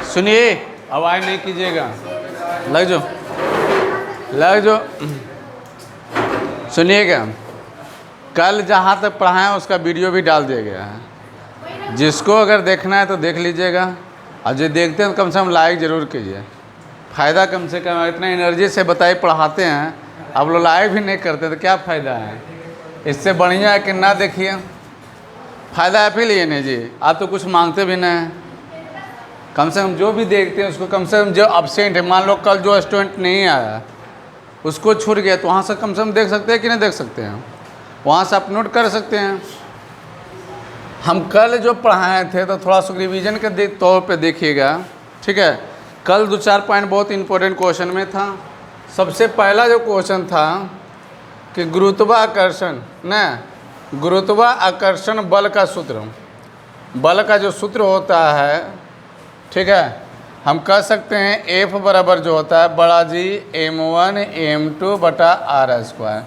सुनिए, आवाज़ नहीं कीजिएगा, लग जाओ। सुनिएगा, कल जहाँ तक पढ़ाएं उसका वीडियो भी डाल दिया गया है, जिसको अगर देखना है तो देख लीजिएगा, और जो देखते हैं तो कम से कम लाइक ज़रूर कीजिए। फ़ायदा कम से कम, इतना एनर्जी से बताइए पढ़ाते हैं, आप लोग लाइक भी नहीं करते तो क्या फ़ायदा है। इससे बढ़िया है कि ना देखिए, फ़ायदा आप ही लिए नहीं जी, आप तो कुछ मांगते भी नहीं हैं। कम से कम जो भी देखते हैं उसको, कम से कम जो अब्सेंट है, मान लो कल जो स्टूडेंट नहीं आया उसको छूट गया, तो वहाँ से कम देख सकते हैं कि नहीं देख सकते हैं, वहाँ से आप नोट कर सकते हैं। हम कल जो पढ़ाए थे तो थोड़ा सा रिवीजन के तौर पे देखिएगा, ठीक है। कल 2-4 पॉइंट बहुत इंपॉर्टेंट क्वेश्चन में था। सबसे पहला जो क्वेश्चन था कि गुरुत्वाकर्षण गुरुत्वाकर्षण बल का सूत्र, बल का जो सूत्र होता है, ठीक है, हम कह सकते हैं F बराबर जो होता है बड़ा जी m1 m2 बटा r²,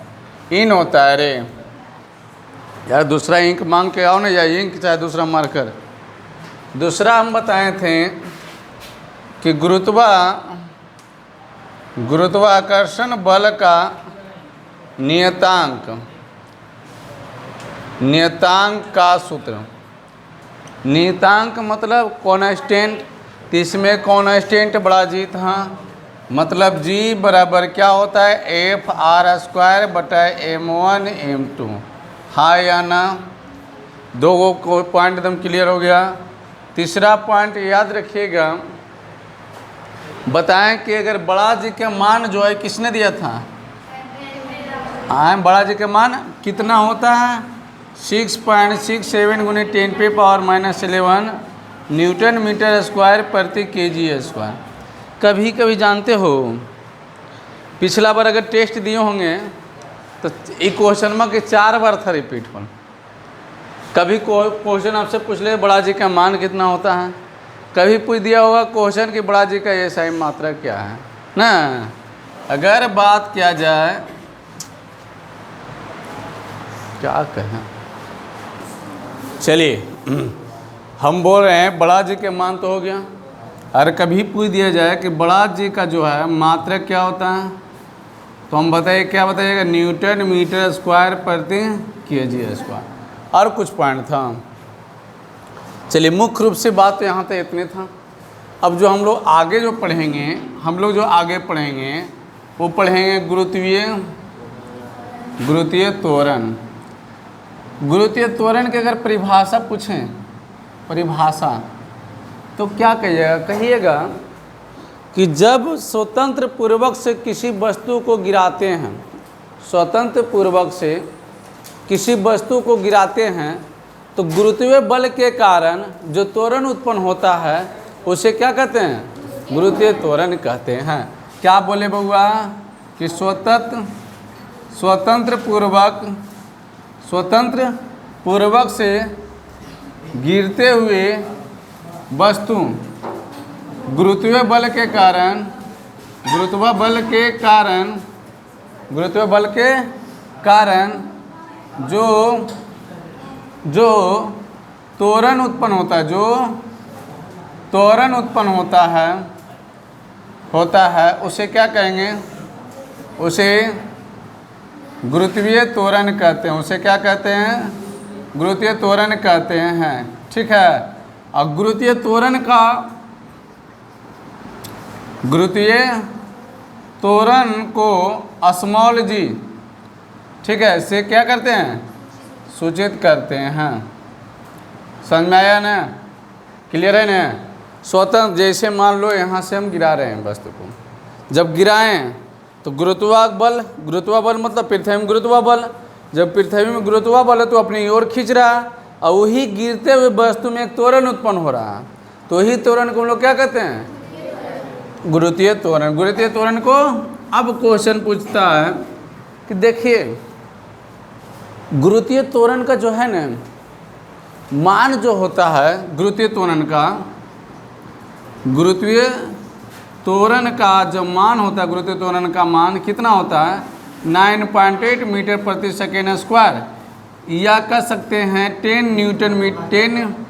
इन होता है। रे यार दूसरा इंक मांग के आओ ना, या इंक चाहे दूसरा मार्कर। दूसरा हम बताए थे कि गुरुत्वाकर्षण बल का नियतांक का सूत्र। नियतांक मतलब कांस्टेंट, तो इसमें कांस्टेंट बड़ा जी था, मतलब जी बराबर क्या होता है F² बटा m1 m2। हाँ या ना, दो पॉइंट एकदम क्लियर हो गया। तीसरा पॉइंट याद रखिएगा, बताएं कि अगर बड़ा जी के मान जो है किसने दिया था, हाँ बड़ा जी के मान कितना होता है 6.67 × 10⁻⁻11 न्यूटन मीटर स्क्वायर प्रति kg²। कभी कभी जानते हो, पिछला बार अगर टेस्ट दिए होंगे तो एक क्वेश्चन में कि 4 बार था रिपीट हो। कभी क्वेश्चन आपसे पूछ ले बड़ा जी का मान कितना होता है, कभी पूछ दिया होगा क्वेश्चन कि बड़ा जी का एसआई मात्रा क्या है ना। अगर बात किया जाए, क्या कहें, चलिए हम बोल रहे हैं बड़ा जी के मान तो हो गया, और कभी पूछ दिया जाए कि बड़ा जी का जो है मात्रा क्या होता है, तो हम बताइए क्या बताइएगा, न्यूटन मीटर स्क्वायर प्रति kg²। और कुछ पॉइंट था। चलिए मुख्य रूप से बात तो यहाँ तक इतने था। अब जो हम लोग आगे जो पढ़ेंगे, वो पढ़ेंगे गुरुत्वीय त्वरण। गुरुत्वीय त्वरण की अगर परिभाषा पूछें, तो क्या कहिएगा कि जब स्वतंत्र पूर्वक से किसी वस्तु को गिराते हैं, तो गुरुत्वीय बल के कारण जो त्वरण उत्पन्न होता है उसे क्या कहते हैं, गुरुत्वीय त्वरण कहते हैं। क्या बोले बउआ कि स्वतंत्र पूर्वक से गिरते हुए वस्तु गुरुत्वीय बल के कारण जो त्वरण उत्पन्न होता है उसे क्या कहेंगे, उसे गुरुत्वीय त्वरण कहते हैं। उसे क्या कहते हैं, गुरुत्वीय त्वरण कहते हैं, ठीक है। और गुरुत्वीय त्वरण को स्मॉल जी, ठीक है, से क्या करते हैं, सूचित करते हैं। समझ में आया ना, क्लियर है ना। स्वतंत्र, जैसे मान लो यहाँ से हम गिरा रहे हैं वस्तु को, जब गिराएं तो गुरुत्वाबल मतलब पृथ्वी में गुरुत्वाबल, जब पृथ्वी में गुरुत्वाबल है तो अपनी ओर खींच रहा, और वही गिरते हुए वस्तु में एक त्वरण उत्पन्न हो रहा, तो वही त्वरण को हम लोग क्या कहते हैं, गुरुत्वीय त्वरण। गुरुत्वीय त्वरण को अब क्वेश्चन पूछता है कि देखिए गुरुत्वीय त्वरण का जो है ना मान जो होता है, गुरुत्वीय त्वरण का जो मान होता है, गुरुत्वीय त्वरण का मान कितना होता है, 9.8 मीटर प्रति सेकेंड स्क्वायर, या कह सकते हैं 10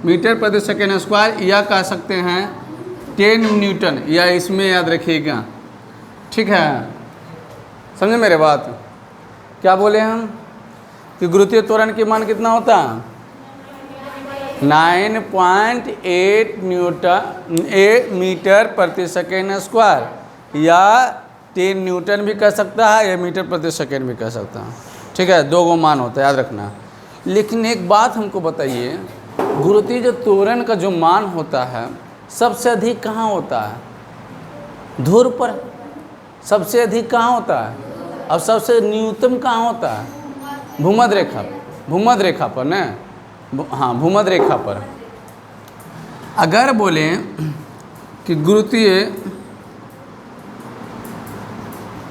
मीटर प्रति सेकेंड स्क्वायर, या कह सकते हैं 10 न्यूटन, या इसमें याद रखिएगा, ठीक है, समझे मेरे बात। क्या बोले हम कि गुरुत्वीय त्वरण की मान कितना होता है, 9.8 मीटर प्रति सेकेंड स्क्वायर, या 10 न्यूटन भी कह सकता है या मीटर प्रति सेकेंड भी कह सकता है, ठीक है, दो गो मान होता है, याद रखना। लेकिन एक बात हमको बताइए, गुरुत्वीय त्वरण का जो मान होता है सबसे अधिक कहाँ होता है, ध्रुव पर। सबसे अधिक कहाँ होता है, अब सबसे न्यूनतम कहाँ होता है, भूमध्य रेखा, भूमध्य रेखा पर न, हाँ भूमध्य रेखा पर। अगर बोलें कि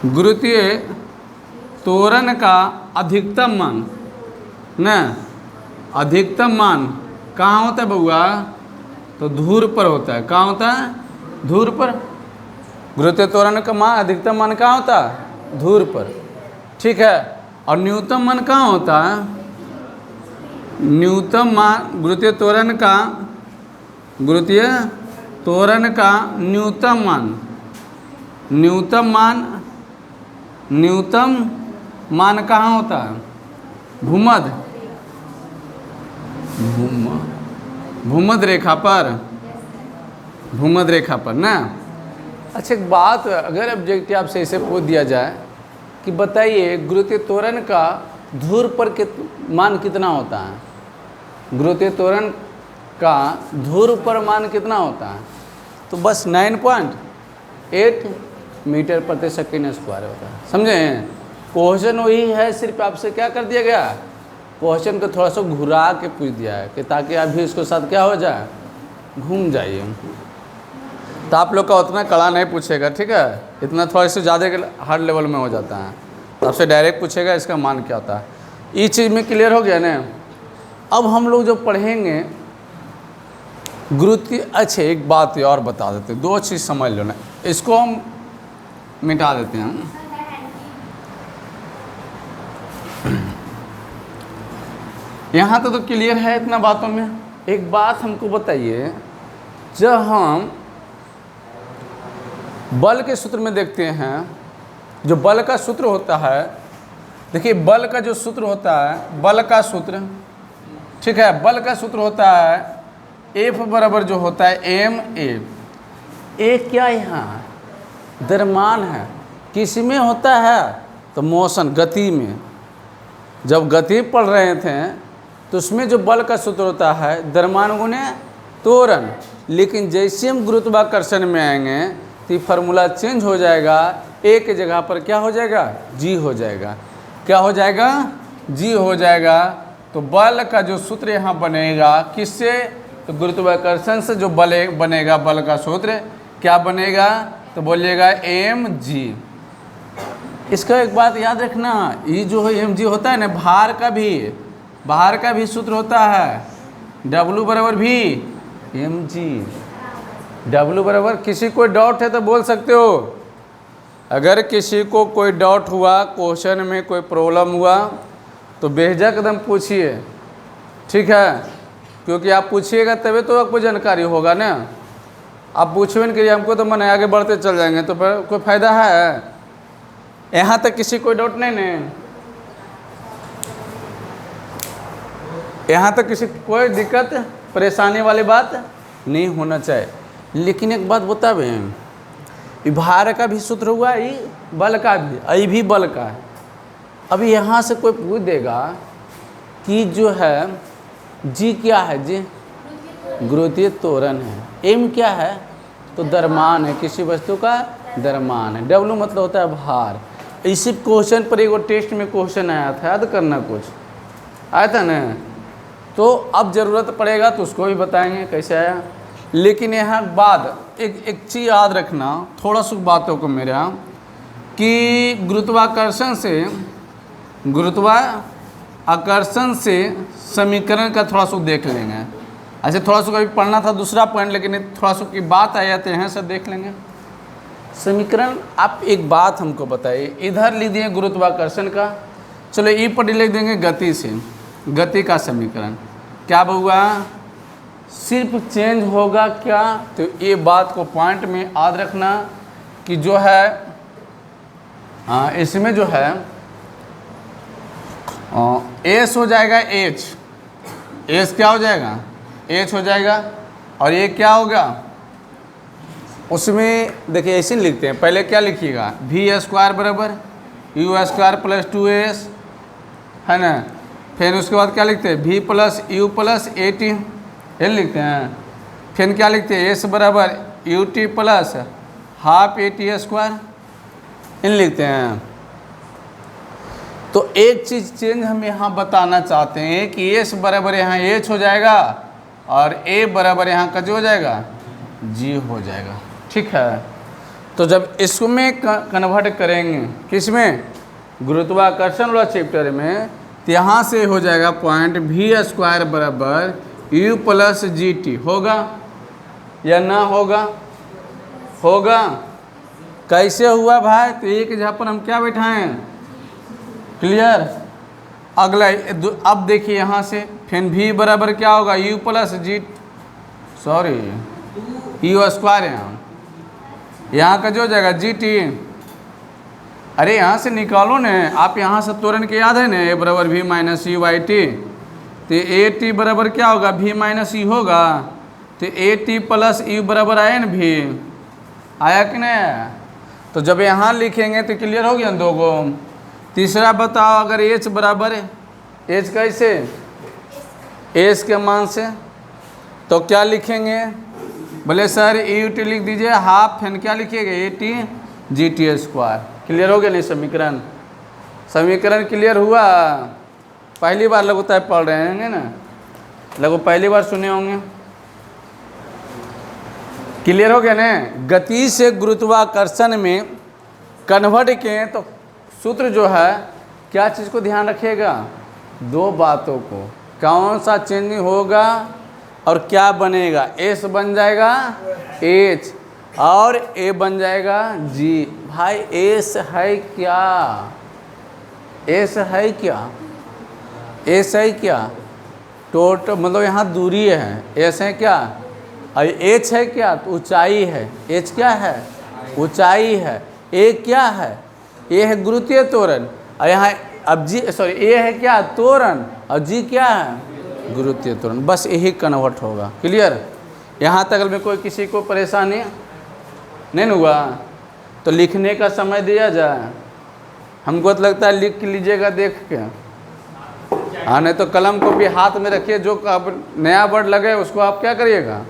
गुरुत्वीय त्वरण का अधिकतम मान न, अधिकतम मान कहाँ होता है बउआ, तो ध्रुव पर होता है। कहाँ होता है, ध्रुव पर। गुरुत्वीय त्वरण का मान, अधिकतम मान कहाँ होता है, ध्रुव पर, ठीक है। और न्यूनतम मान कहाँ होता है, न्यूनतम मान गुरुत्वीय त्वरण का न्यूनतम मान कहाँ होता है, भूमध्य रेखा पर ना। अच्छा एक बात, अगर ऑब्जेक्टिव आपसे इसे पूछ दिया जाए कि बताइए गुरुत्वीय त्वरण का ध्रुव पर मान कितना होता है, गुरुत्वीय त्वरण का ध्रुव पर मान कितना होता है, तो बस 9.8 मीटर प्रति सेकेंड स्क्वायर होता है, समझे। क्वेश्चन वही है, सिर्फ आपसे क्या कर दिया गया, क्वेश्चन को थोड़ा सा घुरा के पूछ दिया है कि ताकि आप भी इसके साथ क्या हो जाए, घूम जाइए। तो आप लोग का उतना कड़ा नहीं पूछेगा, ठीक है, इतना थोड़ा से ज़्यादा हार्ड लेवल में हो जाता है, तो आपसे डायरेक्ट पूछेगा इसका मान क्या होता है। ये चीज़ में क्लियर हो गया ना। अब हम लोग जो पढ़ेंगे गुरुत्वीय, अच्छे एक बात और बता देते, दो चीज़ समझ लो ना, इसको हम मिटा देते हैं। यहाँ तो क्लियर है इतना बातों में। एक बात हमको बताइए, जब हम बल के सूत्र में देखते हैं, जो बल का सूत्र होता है, देखिए बल का जो सूत्र होता है, बल का सूत्र, ठीक है, बल का सूत्र होता है F बराबर जो होता है ma। क्या यहाँ द्रव्यमान है, किस में होता है, तो मोशन, गति में। जब गति पढ़ रहे थे तो उसमें जो बल का सूत्र होता है द्रव्यमान गुणे त्वरण, लेकिन जैसे हम गुरुत्वाकर्षण में आएंगे तो फार्मूला चेंज हो जाएगा, एक जगह पर क्या हो जाएगा, जी हो जाएगा। क्या हो जाएगा, जी हो जाएगा। तो बल का जो सूत्र यहाँ बनेगा किससे, तो गुरुत्वाकर्षण से जो बल बनेगा, बल का सूत्र क्या बनेगा, तो बोलिएगा mg। इसका एक बात याद रखना, ये जो है mg होता है ना, भार का भी सूत्र होता है, W बराबर भी mg। W बराबर, किसी कोई डाउट है तो बोल सकते हो, अगर किसी को कोई डाउट हुआ, क्वेश्चन में कोई प्रॉब्लम हुआ तो बेझिझक एकदम पूछिए, ठीक है, क्योंकि आप पूछिएगा तभी तो आपको जानकारी होगा ना। आप पूछबे नहीं करिए हमको तो मन आगे बढ़ते चल जाएंगे तो फिर कोई फ़ायदा है। यहाँ तक किसी कोई डाउट नहीं ना, यहाँ तक किसी कोई दिक्कत परेशानी वाली बात नहीं होना चाहिए। लेकिन एक बात बतावे, ये भार का भी सूत्र हुआ, ये बल का भी, ये भी बल का है। अब यहाँ से कोई पूछ देगा कि जो है जी क्या है, जी गुरुत्वीय त्वरण है, एम क्या है, तो द्रव्यमान है, किसी वस्तु का द्रव्यमान है। डब्ल्यू मतलब होता है भार। इसी क्वेश्चन पर एक टेस्ट में क्वेश्चन आया था, याद करना, कुछ आया था ना, तो अब ज़रूरत पड़ेगा तो उसको भी बताएंगे कैसे आया। लेकिन यहाँ एक चीज़ याद रखना, थोड़ा सा बातों को मेरा, कि गुरुत्वाकर्षण से समीकरण का थोड़ा सा देख लेंगे। ऐसे थोड़ा सा कभी पढ़ना था दूसरा पॉइंट, लेकिन थोड़ा सा की बात आ जाते हैं सब देख लेंगे। समीकरण, आप एक बात हमको बताइए, इधर लिख दिए गुरुत्वाकर्षण का, चलो ई पर लिख देंगे गति से, गति का समीकरण क्या हुआ, सिर्फ चेंज होगा क्या, तो ये बात को पॉइंट में याद रखना कि जो है इसमें जो है एस हो जाएगा एच, एस क्या हो जाएगा एच हो जाएगा, और ये क्या होगा उसमें देखिए ऐसे लिखते हैं, पहले क्या लिखिएगा वी स्क्वायर बराबर यू स्क्वायर प्लस 2as है ना, फिर उसके बाद क्या लिखते हैं v plus u plus a t, ये लिखते हैं, फिर क्या लिखते हैं एस बराबर u t plus half a t square, इन लिखते हैं। तो एक चीज़ चेंज हम यहाँ बताना चाहते हैं कि एस बराबर यहाँ एच हो जाएगा और ए बराबर यहाँ का जो हो जाएगा जी हो जाएगा, ठीक है। तो जब इसमें कन्वर्ट करेंगे किस में, गुरुत्वाकर्षण वाला चैप्टर में, तो यहाँ से हो जाएगा पॉइंट वी स्क्वायर बराबर यू प्लस जी टी, होगा या ना होगा, होगा। कैसे हुआ भाई, तो एक जहाँ पर हम क्या बैठाएं, क्लियर। अगला अब देखिए यहाँ से फिर भी बराबर क्या होगा u plus g, sorry u square, यहाँ का जो हो जाएगा जी टी, अरे यहाँ से निकालो न, आप यहाँ से त्वरण के याद है न, ए बराबर v minus u by t, तो ए टी बराबर क्या होगा वी माइनस यू होगा, तो ए टी प्लस यू बराबर आया न भी, आया कि नहीं। तो जब यहाँ लिखेंगे तो क्लियर हो गया दो गो। तीसरा बताओ, अगर एच बराबर है, एच कैसे एच के मान से, तो क्या लिखेंगे, बोले सर यू टी लिख दीजिए हाफ, फिर क्या लिखिएगा A T G T square. Clear हो गया नहीं समीकरण, समीकरण क्लियर हुआ। पहली बार लघु टाइप पढ़ रहे हैं ना, लघु पहली बार सुने होंगे, क्लियर हो गया ना। गति से गुरुत्वाकर्षण में कन्वर्ट किए तो सूत्र जो है क्या चीज़ को ध्यान रखिएगा, दो बातों को, कौन सा चेंज होगा और क्या बनेगा, एस बन जाएगा एच और ए बन जाएगा जी। भाई एस है क्या, एस है क्या, एस है क्या, टोटल मतलब यहाँ दूरी है, एस है क्या, और एच है क्या, तो ऊंचाई है, एच क्या है ऊंचाई है, ए क्या है, ए है गुरुत्वीय त्वरण, और यहाँ अब जी सॉरी ए है क्या त्वरण, और जी क्या है गुरुत्वीय त्वरण, बस यही कन्वर्ट होगा। क्लियर, यहाँ तक में कोई किसी को परेशानी नहीं हुआ, तो लिखने का समय दिया जाए। हमको तो लगता है लिख लीजिएगा देख के, हाँ, नहीं तो कलम को भी हाथ में रखिए, जो अब नया वर्ड लगे उसको आप क्या करिएगा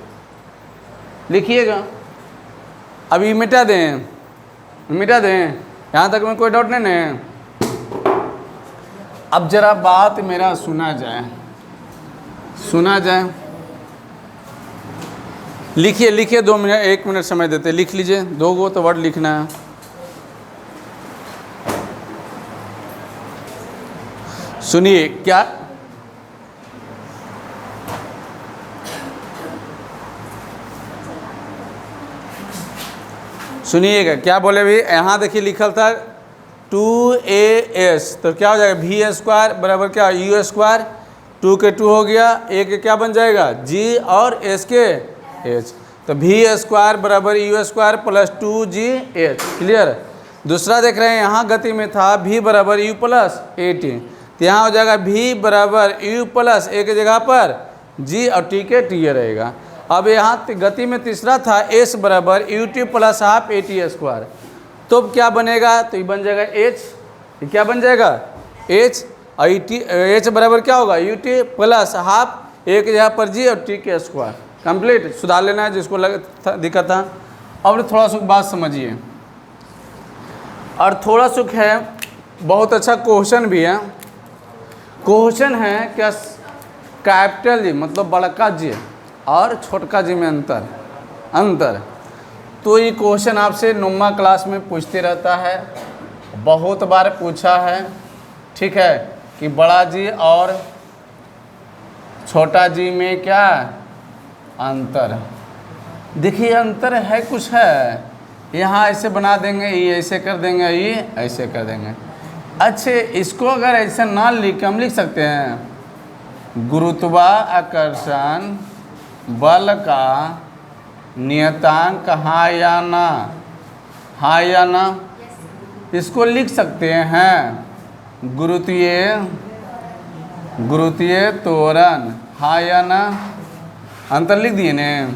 लिखिएगा। अभी मिटा दें, मिटा दें, यहाँ तक में कोई डाउट नहीं है। अब जरा बात मेरा सुना जाए, सुना जाए, लिखिए लिखिए, 2 मिनट 1 मिनट समय देते, लिख लीजिए, 2 गो तो वर्ड लिखना है। सुनिए क्या, सुनिएगा क्या बोले भी, यहाँ देखिए लिखल था 2as, तो क्या हो जाएगा वी स्क्वायर बराबर क्या यू स्क्वायर, 2 के 2 हो गया, ए के क्या बन जाएगा जी और एस के एच, तो वी स्क्वायर बराबर u square plus 2g H. Clear. दूसरा देख रहे हैं, यहाँ गति में था v बराबर यू प्लस ए टी, तो यहाँ हो जाएगा v बराबर यू प्लस ए के जगह पर g और t के टी रहेगा। अब यहाँ गति में तीसरा था s बराबर u t plus half a t square, तो क्या बनेगा, तो ये बन जाएगा h, ये क्या बन जाएगा h, और h बराबर क्या होगा यू टी प्लस हाफ ए के जगह पर g और t के स्क्वायर। कंप्लीट, सुधार लेना है जिसको दिक्कत था। अब थोड़ा सुख बात समझिए, और थोड़ा सुख है, बहुत अच्छा क्वेश्चन भी है। क्वेश्चन है क्या, कैपिटल जी मतलब बड़का जी और छोटका जी में अंतर। तो ये क्वेश्चन आपसे 9वीं क्लास में पूछते रहता है, बहुत बार पूछा है, ठीक है, कि बड़ा जी और छोटा जी में क्या अंतर। देखिए अंतर है कुछ है, यहाँ ऐसे बना देंगे, ये ऐसे कर देंगे, ये ऐसे कर देंगे। अच्छे, इसको अगर ऐसे ना लिख हम लिख सकते हैं, गुरुत्वाकर्षण बल का नियतांक हाँ या ना, हाँ या ना, इसको लिख सकते हैं गुरुत्वीय त्वरण, हाँ या ना, अंतर लिख दिए ने।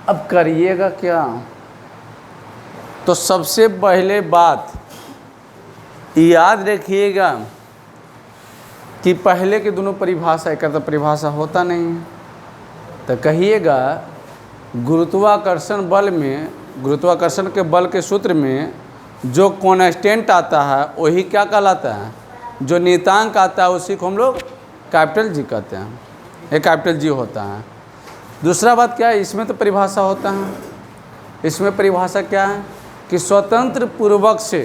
अब करिएगा क्या, तो सबसे पहले बात याद रखिएगा कि पहले के दोनों परिभाषा एक तो परिभाषा होता नहीं है, तो कहिएगा गुरुत्वाकर्षण बल में, गुरुत्वाकर्षण के बल के सूत्र में जो कांस्टेंट आता है वही क्या कहलाता है, जो नियतांक आता है उसी को हम लोग कैपिटल जी कहते हैं, ये कैपिटल जी होता है। दूसरा बात क्या है, इसमें तो परिभाषा होता है, इसमें परिभाषा क्या है कि स्वतंत्र पूर्वक से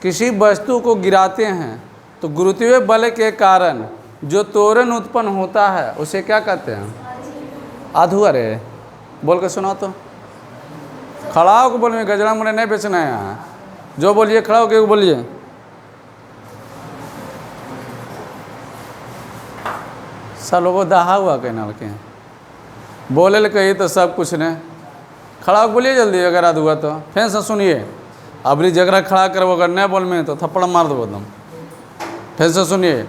किसी वस्तु को गिराते हैं तो गुरुत्वीय बल के कारण जो त्वरण उत्पन्न होता है उसे क्या कहते हैं, अधूरा है। बोल के सुनाओ तो, खड़ा होकर बोल में गजरा मुझे नहीं बेचना है यहाँ, जो बोलिए खड़ा होकर बोलिए। सब लोगों दहा हुआ कहना के बोले ले कही तो सब कुछ ने, खड़ा होकर बोलिए जल्दी, अगर आध हुआ तो फिर से सुनिए। अबरी जगह खड़ा कर अगर नहीं बोल में तो थप्पड़ मार दो एकदम। फिर से सुनिए,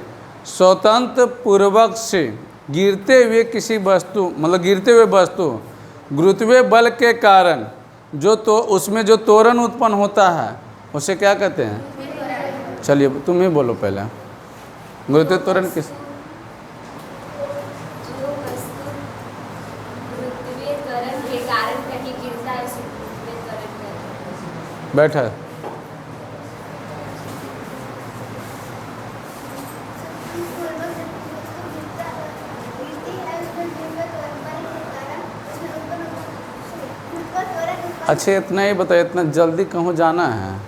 स्वतंत्र पूर्वक से गिरते हुए किसी वस्तु, मतलब गिरते हुए वस्तु गुरुत्वीय बल के कारण जो तो उसमें जो त्वरण उत्पन्न होता है उसे क्या कहते हैं। चलिए तुम ही बोलो पहले, गुरुत्वीय त्वरण किस, बैठा अच्छा इतना ही बताइए, इतना जल्दी कहूँ जाना है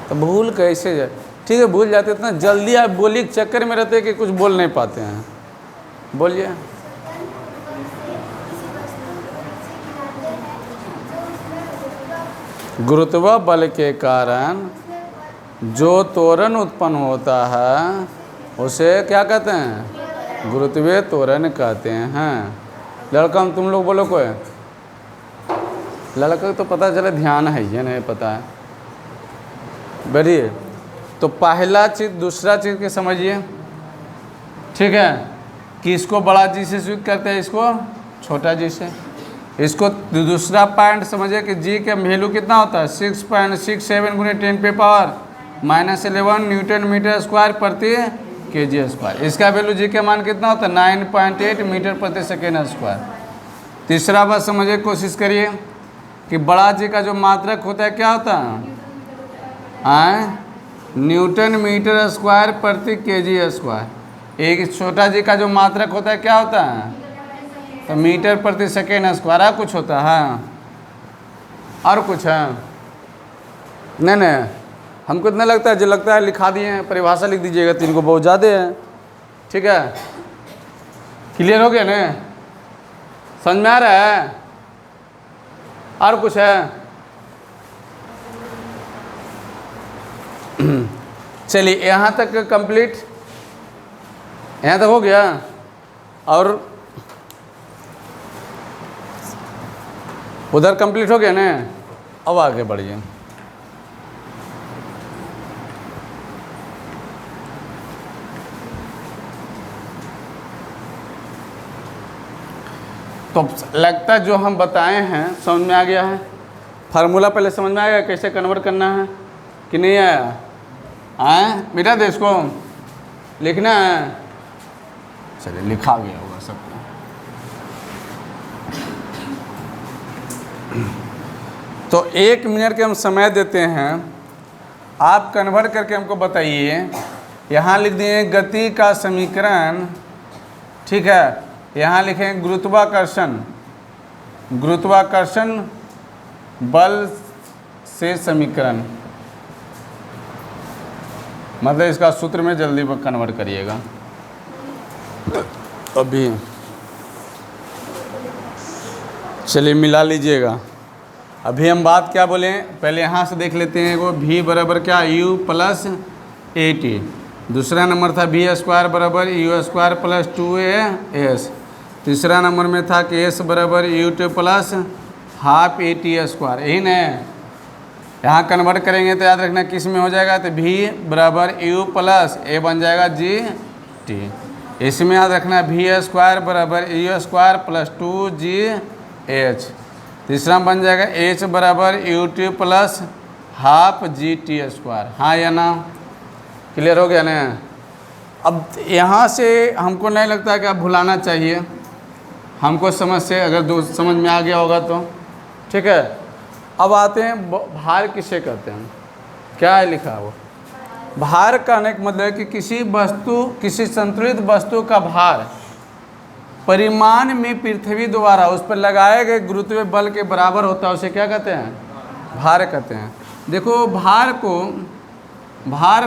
तो भूल कैसे जाए। ठीक है भूल जाते, इतना जल्दी आप बोली चक्कर में रहते हैं कि कुछ बोल नहीं पाते हैं। बोलिए। गुरुत्व बल के कारण जो त्वरण उत्पन्न होता है उसे क्या कहते हैं, गुरुत्वीय त्वरण कहते हैं। लड़का हम तुम लोग बोलो, कोई लड़का तो पता चले ध्यान है, ये नहीं पता है। बढ़िए, तो पहला चीज़, दूसरा चीज़ के समझिए, ठीक है, कि इसको बड़ा जी से सूचित करते हैं, इसको छोटा जी से। इसको दूसरा पॉइंट समझिए कि जी का वैल्यू कितना होता है, 6.67 × 10⁻⁻11 न्यूटन मीटर स्क्वायर प्रति kg स्क्वायर। इसका वैल्यू जी का मान कितना होता है, 9.8 मीटर प्रति सेकेंड स्क्वायर। तीसरा बात समझिए, कोशिश करिए कि बड़ा जी का जो मात्रक होता है क्या होता है, न्यूटन मीटर स्क्वायर प्रति kg स्क्वायर। एक छोटा जी का जो मात्रक होता है क्या होता है, तो मीटर प्रति सेकेंड स्क्वायर। कुछ होता है और कुछ है नहीं नहीं, हमको इतना लगता है, जो लगता है लिखा दिए हैं, परिभाषा लिख दीजिएगा, 3 को बहुत ज़्यादा है। ठीक है, क्लियर हो गया ना, समझ में आ रहा है। और कुछ है, चलिए यहाँ तक कंप्लीट, यहाँ तक हो गया। और उधर कंप्लीट हो गया ना, अब आगे बढ़िए। तो लगता है जो हम बताए हैं समझ में आ गया है। फार्मूला पहले समझ में आएगा कैसे कन्वर्ट करना है कि नहीं आया, आए बेटा देश को लिखना है। चलिए लिखा गया होगा सबको। तो 1 मिनट के हम समय देते हैं, आप कन्वर्ट करके हमको बताइए। यहाँ लिख दिए गति का समीकरण, ठीक है, यहाँ लिखें गुरुत्वाकर्षण, गुरुत्वाकर्षण बल से समीकरण, मतलब इसका सूत्र में जल्दी कन्वर्ट करिएगा। अभी चलिए मिला लीजिएगा। अभी हम बात क्या बोले, पहले यहाँ से देख लेते हैं। वो v बराबर क्या, u + 80। दूसरा नंबर था v² बराबर u² + 2as। तीसरा नंबर में था कि एस बराबर u t plus half a t square, यही न। यहाँ कन्वर्ट करेंगे तो याद रखना किस में हो जाएगा, तो भी बराबर यू प्लस ए बन जाएगा जी टी। इसमें याद रखना भी स्क्वायर बराबर यू स्क्वायर प्लस 2 GH। तीसरा बन जाएगा एच बराबर u t plus half G T square. हाँ या ना, क्लियर हो गया ना। अब यहाँ से हमको नहीं लगता कि आप भुलाना चाहिए, हमको समझ से अगर समझ में आ गया होगा तो ठीक है। अब आते हैं भार किसे कहते हैं, क्या है लिखा वो। भार कहने का मतलब है कि किसी संतुलित वस्तु का भार परिमाण में पृथ्वी द्वारा उस पर लगाए गए गुरुत्वीय बल के बराबर होता है, उसे क्या कहते हैं, भार कहते हैं। देखो भार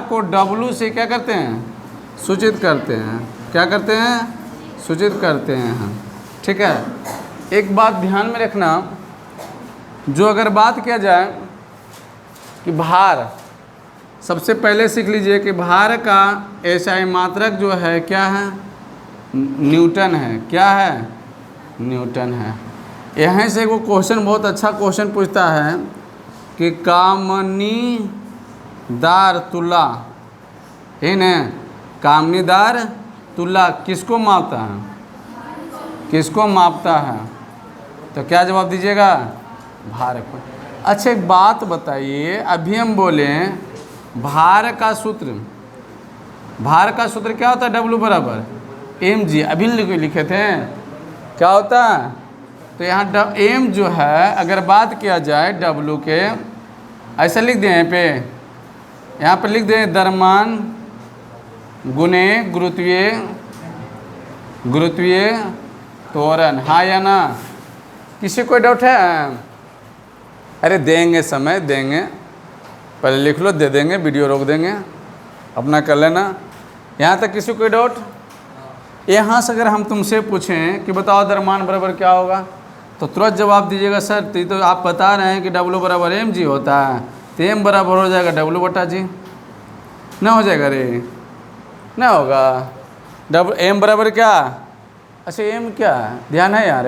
को W से क्या करते हैं, सूचित करते हैं। क्या करते हैं, सूचित करते हैं, ठीक है। एक बात ध्यान में रखना, जो अगर बात किया जाए कि भार, सबसे पहले सीख लीजिए कि भार का SI मात्रक जो है क्या है, न्यूटन है। क्या है, न्यूटन है। यहाँ से वो क्वेश्चन बहुत अच्छा क्वेश्चन पूछता है कि कामनीदार तुला, है न, कामनीदार तुला किसको मापता है, किसको मापता है, तो क्या जवाब दीजिएगा, भार को। अच्छा एक बात बताइए, अभी हम बोले भार का सूत्र क्या होता है, W बराबर mg, अभी लिखे थे, क्या होता है। तो यहाँ m जो है अगर बात किया जाए W के, ऐसा लिख दें यहाँ पे लिख दें द्रव्यमान गुने गुरुत्वीय त्वरण। हाँ या ना, किसी कोई डाउट है, अरे देंगे, समय देंगे, पहले लिख लो, दे देंगे, वीडियो रोक देंगे, अपना कर लेना। यहाँ तक किसी कोई डाउट। यहाँ से अगर हम तुमसे पूछें कि बताओ द्रव्यमान बराबर क्या होगा, तो तुरंत जवाब दीजिएगा सर तो आप बता रहे हैं कि W बराबर mg होता है, तो m बराबर हो जाएगा W बटा g। ना हो जाएगा रे, ना होगा। m बराबर क्या, अच्छा m क्या ध्यान है यार,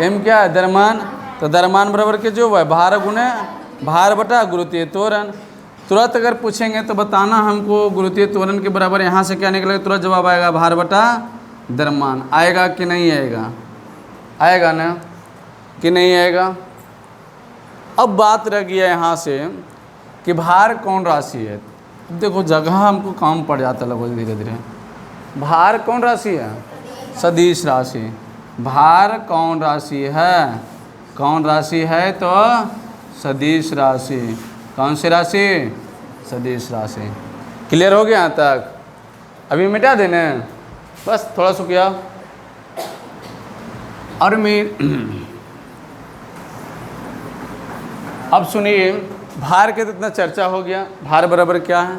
m क्या है, द्रव्यमान। तो द्रव्यमान बराबर के जो है भार गुने भार बटा गुरुत्वीय त्वरण। तुरंत अगर पूछेंगे तो बताना हमको गुरुत्वीय त्वरण के बराबर यहाँ से क्या निकलेगा, तुरंत जवाब आएगा भार बटा द्रव्यमान। आएगा कि नहीं आएगा, आएगा ना कि नहीं आएगा। अब बात रह गया यहाँ से कि भार कौन राशि है। अब देखो जगह हमको काम पड़ जाता है धीरे धीरे। भार कौन राशि है, सदिश राशि। भार कौन राशि है, कौन राशि है, तो सदिश राशि। कौन सी राशि, सदिश राशि। क्लियर हो गया यहाँ तक, अभी मिटा देने बस थोड़ा शुक्रिया। और अब सुनिए, भार के तो इतना चर्चा हो गया, भार बराबर क्या है।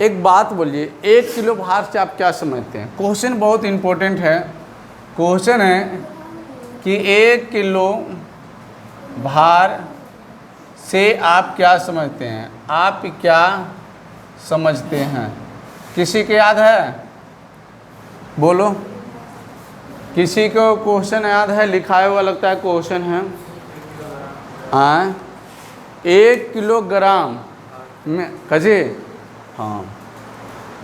एक बात बोलिए, 1 किलो भार से आप क्या समझते हैं। क्वेश्चन बहुत इम्पोर्टेंट है। क्वेश्चन है कि 1 किलो भार से आप क्या समझते हैं, आप क्या समझते हैं। किसी के याद है, बोलो, किसी को क्वेश्चन याद है, लिखा हुआ लगता है क्वेश्चन है। 1 किलोग्राम में कजी, हाँ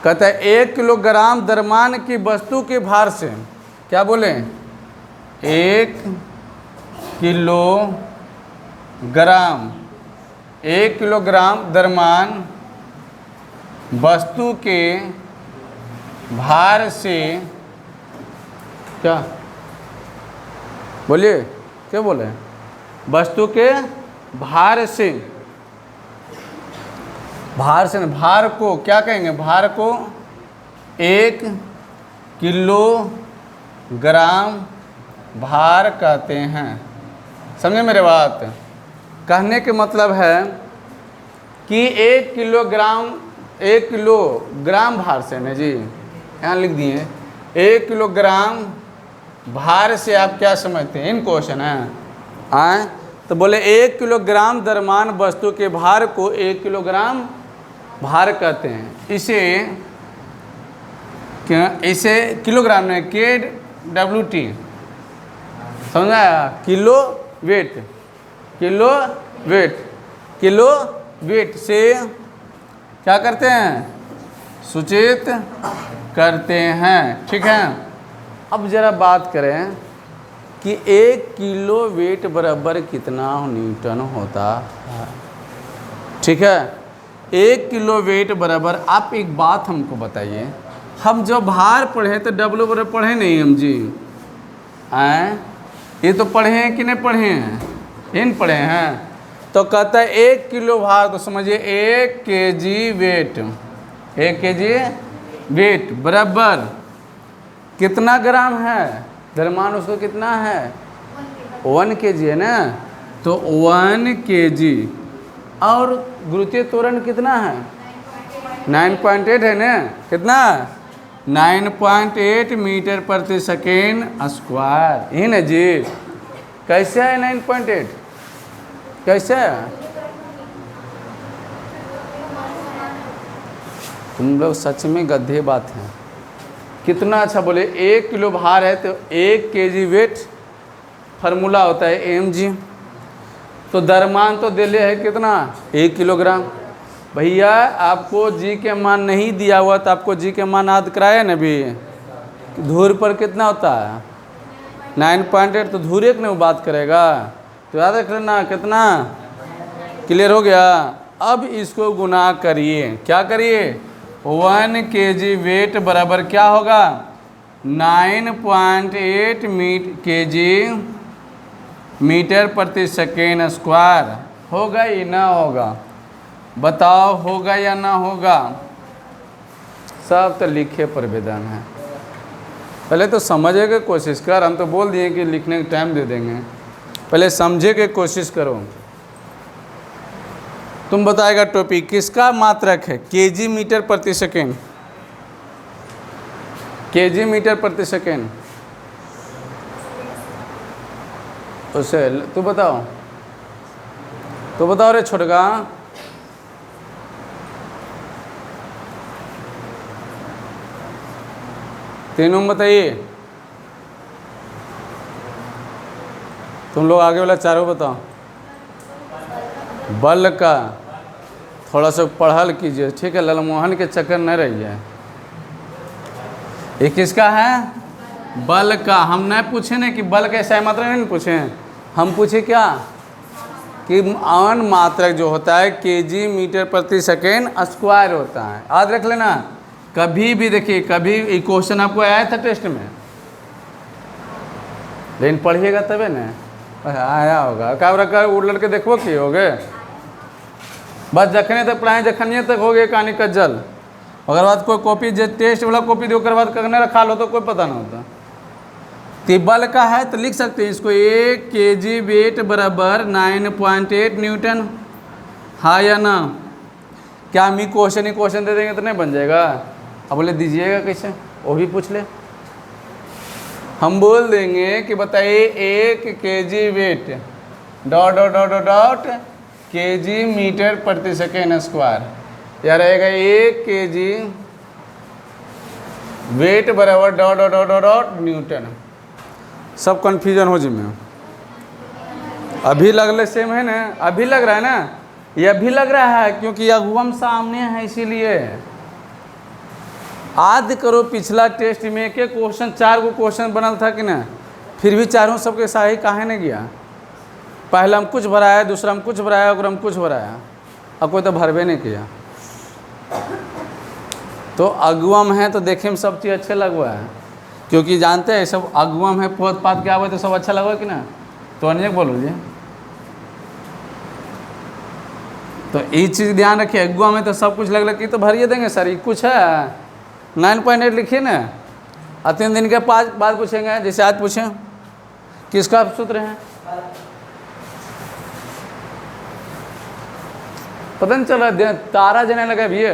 कहता है 1 किलोग्राम द्रव्यमान की वस्तु के भार से, क्या बोले, 1 किलोग्राम द्रव्यमान वस्तु के भार से, क्या बोलिए, क्या बोले, वस्तु के भार से, भार को क्या कहेंगे, भार को 1 किलोग्राम भार कहते हैं। समझे मेरे बात। कहने के मतलब है कि 1 किलोग्राम भार से ना जी, यहाँ लिख दिए 1 किलोग्राम भार से आप क्या समझते हैं, इन क्वेश्चन है। तो बोले 1 किलोग्राम द्रव्यमान वस्तु के भार को 1 किलोग्राम भार कहते हैं। इसे किलोग्राम में WT, समझा? Kilo weight, kilo weight, kilo weight से क्या करते हैं? सूचित करते हैं। ठीक है, अब जरा बात करें कि 1 किलो वेट बराबर कितना न्यूटन होता है। ठीक है, 1 किलो वेट बराबर, आप एक बात हमको बताइए, हम जब भार पढ़े तो W बराबर पढ़े नहीं हम जी? आए, ये तो पढ़े हैं कि नहीं पढ़े हैं? इन पढ़े हैं। तो कहता है 1 किलो भार, तो समझिए 1 kg वेट, 1 kg वेट बराबर कितना ग्राम है? द्रव्यमान उसको कितना है? 1 kg है ना, तो 1 kg। और गुरुत्वीय त्वरण कितना है? 9.8 है ना, कितना? 9.8 मीटर प्रति सेकेंड स्क्वायर, यही ना जी? कैसे है 9.8? कैसे है? तुम लोग सच में गधे बात हैं। कितना अच्छा बोले, 1 किलो भार है तो 1 kg वेट, फार्मूला होता है mg। तो द्रव्यमान तो दिले है कितना? 1 किलोग्राम। भैया आपको जी के मान नहीं दिया हुआ तो आपको जी के मान याद कराया ना भी? धूर पर कितना होता है? 9.8, तो धूर एक ने वो बात करेगा, तो याद रख लेना कितना। क्लियर हो गया? अब इसको गुना करिए, क्या करिए? 1 kg वेट बराबर क्या होगा? 9.8 kg मीटर प्रति सेकेंड स्क्वायर। होगा या ना होगा? बताओ, होगा या ना होगा? सब तो लिखे पर विधान है। पहले तो समझे के कोशिश कर, हम तो बोल दिए कि लिखने का टाइम दे देंगे, पहले समझे के कोशिश करो। तुम बताएगा टॉपिक किसका मात्रक है? kg मीटर प्रति सेकेंड, kg मीटर प्रति सेकेंड। उसे तू बताओ, तो बताओ रे छोटगा। तीनों बताइए, तुम लोग आगे वाला चारों बताओ। बल का थोड़ा सा पढ़ल कीजिए, ठीक है? ललमोहन के चक्कर न रहिए। ये किसका है? बल का। हम नहीं पूछे ना कि बल कैसा है, मात्रा नहीं पूछे, हम पूछे क्या कि अन मात्रक जो होता है kg मीटर प्रति सेकेंड स्क्वायर होता है। याद रख लेना। कभी भी देखिए, कभी क्वेश्चन आपको आया था टेस्ट में, लेकिन पढ़िएगा तबे ना आया होगा। क्या रखा उड़ लड़के देखो कि हो गए, बस जखने तक पढ़ाएं जखनिए तक हो गए कहानी कज्जल। अगर बाद कोई कॉपी जो टेस्ट वाला कॉपी दो, बाद करने रखा लो तो कोई पता ना होता। तिब्बल का है तो लिख सकते हैं इसको, 1 kg वेट बराबर 9.8 न्यूटन। हाँ या ना? क्या हम ही क्वेश्चन दे देंगे तो नहीं बन जाएगा? अब बोले दीजिएगा कैसे, वो भी पूछ ले। हम बोल देंगे कि बताइए 1 kg weight dot dot dot dot dot kg metre प्रति सेकेंड स्क्वायर। यह रहेगा 1 kg वेट बराबर dot dot dot dot newton. सब कन्फ्यूजन हो जिम्मे। अभी लगले सेम है ना? अभी लग रहा है ना? ये अभी लग रहा है क्योंकि अगुवम सामने है, इसीलिए। याद करो पिछला टेस्ट में एक क्वेश्चन 4 गो क्वेश्चन बनल था कि ना, फिर भी चारों सबके सही काहे नहीं गया? पहला हम कुछ भराया, दूसरा हम कुछ भराया, और हम कुछ भराया, अब कोई तो भरबे नहीं किया। तो अगुवम है तो देखे में सब चीज़ अच्छे लगवा है, क्योंकि जानते हैं सब अगुवम है, पोत पात के आवे तो सब अच्छा लगवा कि ना? तो अन्य बोलो जी। तो ये चीज़ ध्यान रखिए, अगुवम में तो सब कुछ लग कि तो भरिए देंगे सर, ये कुछ है 9.8 लिखिए ना। और 3 दिन के बाद पूछेंगे, जैसे आज पूछें किसका सूत्र है, पता नहीं चल रहा, तारा जने लगा भैया।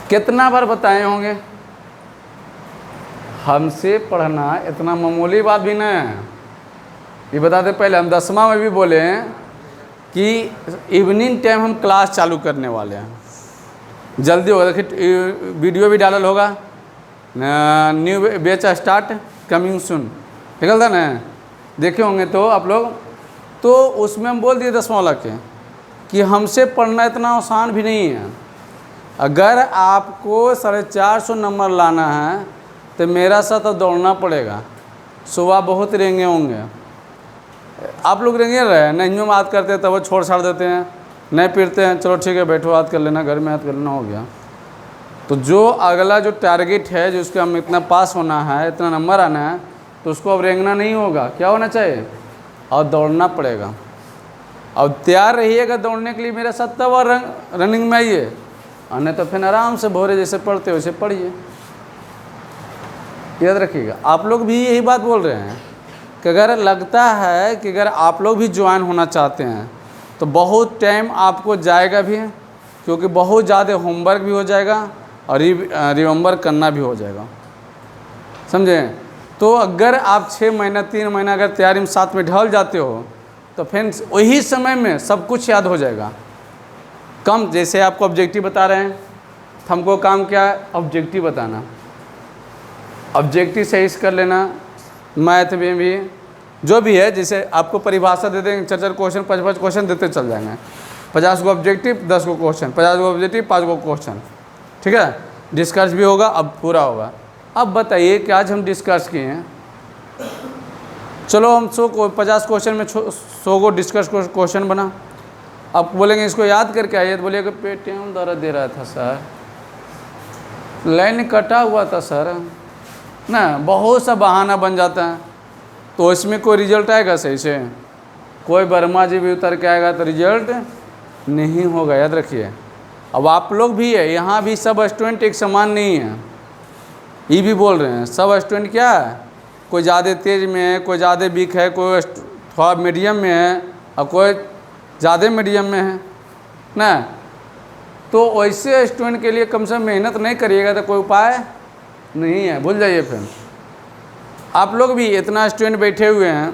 कितना बार बताए होंगे? हमसे पढ़ना इतना मामूली बात भी नहीं है। ये बता दे, पहले हम 10वां में भी बोले हैं कि इवनिंग टाइम हम क्लास चालू करने वाले हैं, जल्दी होगा। देखिए वीडियो भी डालल होगा, न्यू बैच स्टार्ट कमिंग सुन, निकलता ना, देखे होंगे तो आप लोग। तो उसमें हम बोल दिए 10वां वाला के कि हमसे पढ़ना इतना आसान भी नहीं है। अगर आपको 450 नंबर लाना है तो मेरा साथ तो दौड़ना पड़ेगा। सुबह बहुत रेंगे होंगे, आप लोग रेंगे रहे नहीं, हम याद करते तब वो छोड़ छाड़ देते हैं, नहीं पढ़ते हैं, चलो ठीक है बैठो याद कर लेना, घर में याद कर लेना, हो गया। तो जो अगला जो टारगेट है, जो उसके हम इतना पास होना है, इतना नंबर आना है, तो उसको अब रेंगना नहीं होगा, क्या होना चाहिए, और दौड़ना पड़ेगा। और तैयार रहिएगा दौड़ने के लिए मेरे साथ, तब और रनिंग में आइए, और नहीं तो फिर आराम से भोरे जैसे पढ़ते हो वैसे पढ़िए। याद रखिएगा, आप लोग भी यही बात बोल रहे हैं कि अगर लगता है कि अगर आप लोग भी ज्वाइन होना चाहते हैं तो बहुत टाइम आपको जाएगा भी, क्योंकि बहुत ज़्यादा होमवर्क भी हो जाएगा और रिमेंबर करना भी हो जाएगा, समझें। तो अगर आप 6 महीना 3 महीना अगर तैयारी में साथ में ढल जाते हो तो फिर वही समय में सब कुछ याद हो जाएगा। कम जैसे आपको ऑब्जेक्टिव बता रहे हैं, तो हमको काम क्या है, ऑब्जेक्टिव बताना, ऑब्जेक्टिव सही से कर लेना। मैथ में भी जो भी है, जैसे आपको परिभाषा दे देंगे 4 क्वेश्चन 5 क्वेश्चन देते चल जाएंगे, 50 को ऑब्जेक्टिव 10 को क्वेश्चन, 50 को ऑब्जेक्टिव 5 को क्वेश्चन, ठीक है। डिस्कस भी होगा, अब पूरा होगा। अब बताइए कि आज हम डिस्कस किए हैं, चलो हम 50 क्वेश्चन में 100 को डिस्कस क्वेश्चन बना। अब बोलेंगे इसको याद करके आइए, तो बोलिएगा पेट दर्द दे रहा था सर, लाइन कटा हुआ था सर, ना बहुत सा बहाना बन जाता है। तो इसमें कोई रिजल्ट आएगा सही से, कोई वर्मा जी भी उतर के आएगा तो रिजल्ट नहीं होगा, याद रखिए। अब आप लोग भी है, यहाँ भी सब स्टूडेंट एक समान नहीं है, ये भी बोल रहे हैं। सब स्टूडेंट क्या है, कोई ज़्यादा तेज़ में है, कोई ज़्यादा वीक है, कोई थोड़ा मीडियम में है और कोई ज़्यादा मीडियम में है ना। तो वैसे स्टूडेंट के लिए कम से कम मेहनत नहीं करिएगा तो कोई उपाय नहीं है, भूल जाइए। फिर आप लोग भी इतना स्टूडेंट बैठे हुए हैं,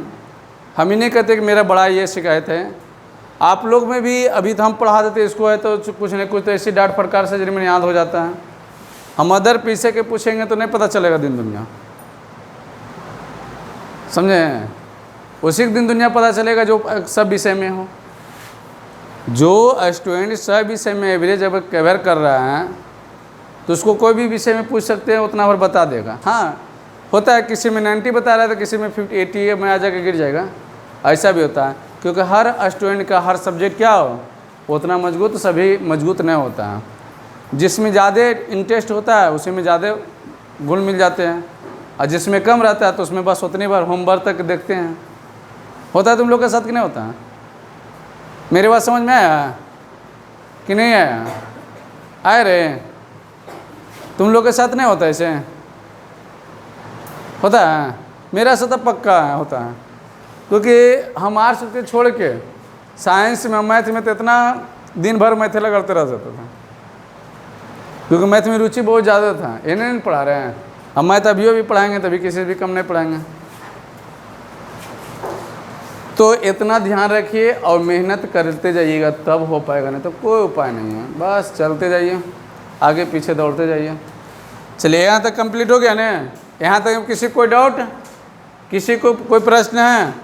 हम ही नहीं कहते कि मेरा बड़ा ये शिकायत है, आप लोग में भी अभी तो हम पढ़ा देते इसको है तो कुछ न कुछ तो ऐसी डांट फटकार से जरिए में याद हो जाता है। हम अदर पीछे के पूछेंगे तो नहीं पता चलेगा दिन दुनिया, समझे। उसी दिन दुनिया पता चलेगा जो सब विषय में हो। जो स्टूडेंट सब विषय में एवरेज अगर कवर कर रहा है तो उसको कोई भी विषय में पूछ सकते हैं, उतना भर बता देगा। हाँ होता है, किसी में 90 बता रहा है तो किसी में 80 में आ जाकर गिर जाएगा, ऐसा भी होता है। क्योंकि हर स्टूडेंट का हर सब्जेक्ट क्या हो उतना मजबूत, सभी मजबूत नहीं होता है। जिसमें ज़्यादा इंटरेस्ट होता है उसी में ज़्यादा गुण मिल जाते हैं, और जिसमें कम रहता है तो उसमें बस उतनी बार होमवर्क तक देखते हैं। होता है तुम लोग के साथ कि नहीं होता है? मेरी बात समझ में आया कि नहीं आया? आए रे, तुम लोग के साथ नहीं होता ऐसे? होता है, मेरा साथ तो पक्का होता है। क्योंकि हम आर्ट्स के छोड़ के साइंस में मैथ में तो इतना दिन भर मैथ करते रह जाता था, क्योंकि मैथ में रुचि बहुत ज़्यादा था। इन्हें नहीं पढ़ा रहे हैं, अब मैथ अभी भी पढ़ाएंगे तभी किसी से भी कम नहीं पढ़ाएंगे। तो इतना ध्यान रखिए और मेहनत करते जाइएगा, तब हो पाएगा, नहीं तो कोई उपाय नहीं है। बस चलते जाइए, आगे पीछे दौड़ते जाइए। चलिए, यहाँ तक कंप्लीट हो गया ना? यहाँ तक किसी कोई डाउट, किसी को कोई प्रश्न है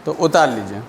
तो उतार लीजिए।